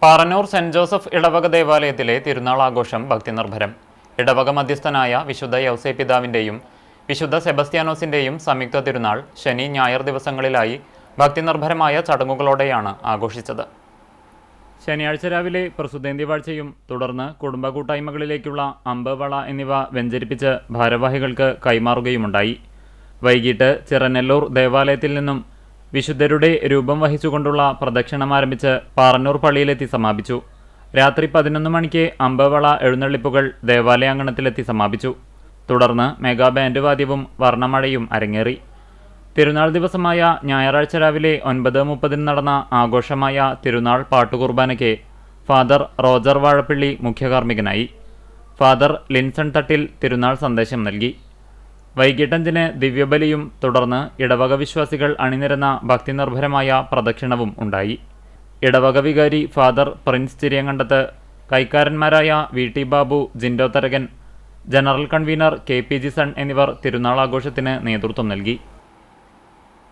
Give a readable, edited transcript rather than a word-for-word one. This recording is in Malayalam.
പാറന്നൂർ സെന്റ് ജോസഫ് ഇടവക ദേവാലയത്തിലെ തിരുനാൾ ആഘോഷം ഭക്തിനിർഭരം. ഇടവക മധ്യസ്ഥനായ വിശുദ്ധ യൗസേ പിതാവിൻ്റെയും വിശുദ്ധ സെബസ്ത്യാനോസിൻ്റെയും സംയുക്ത തിരുനാൾ ശനി ഞായർ ദിവസങ്ങളിലായി ഭക്തിനിർഭരമായ ചടങ്ങുകളോടെയാണ് ആഘോഷിച്ചത്. ശനിയാഴ്ച രാവിലെ പ്രസുദ്ധേന്തി വാഴ്ചയും തുടർന്ന് കുടുംബ കൂട്ടായ്മകളിലേക്കുള്ള അമ്പ്, വള എന്നിവ വെഞ്ചരിപ്പിച്ച് ഭാരവാഹികൾക്ക് കൈമാറുകയുമുണ്ടായി. വൈകിട്ട് ചിറനെല്ലൂർ ദേവാലയത്തിൽ നിന്നും വിശുദ്ധരുടെ രൂപം വഹിച്ചുകൊണ്ടുള്ള പ്രദക്ഷിണം ആരംഭിച്ച് പാറന്നൂർ പള്ളിയിലെത്തി സമാപിച്ചു. രാത്രി 11 മണിക്ക് അമ്പ്, വള എഴുന്നള്ളിപ്പുകൾ ദേവാലയാങ്കണത്തിലെത്തി സമാപിച്ചു. തുടർന്ന് മെഗാ ബാൻഡ് വാദ്യവും വർണ്ണമഴയും അരങ്ങേറി. തിരുനാൾ ദിവസമായ ഞായറാഴ്ച രാവിലെ 9:30 നടന്ന ആഘോഷമായ തിരുനാൾ പാട്ടുകുർബാനയ്ക്ക് ഫാദർ റോജർ വാഴപ്പിള്ളി മുഖ്യകാർമ്മികനായി. ഫാദർ ലിൻസൺ തട്ടിൽ തിരുനാൾ സന്ദേശം നൽകി. വൈകിട്ട് 5-ന് ദിവ്യബലിയും തുടർന്ന് ഇടവക വിശ്വാസികൾ അണിനിരന്ന ഭക്തിനിർഭരമായ പ്രദക്ഷിണവും ഉണ്ടായി. ഇടവക വികാരി ഫാദർ പ്രിൻസ് ചിരിയങ്കണ്ടത്ത്, കൈക്കാരന്മാരായ V T. Babu, Jindo Tharakan, general convener K P. Jison എന്നിവർ തിരുനാൾ ആഘോഷത്തിന് നേതൃത്വം നൽകി.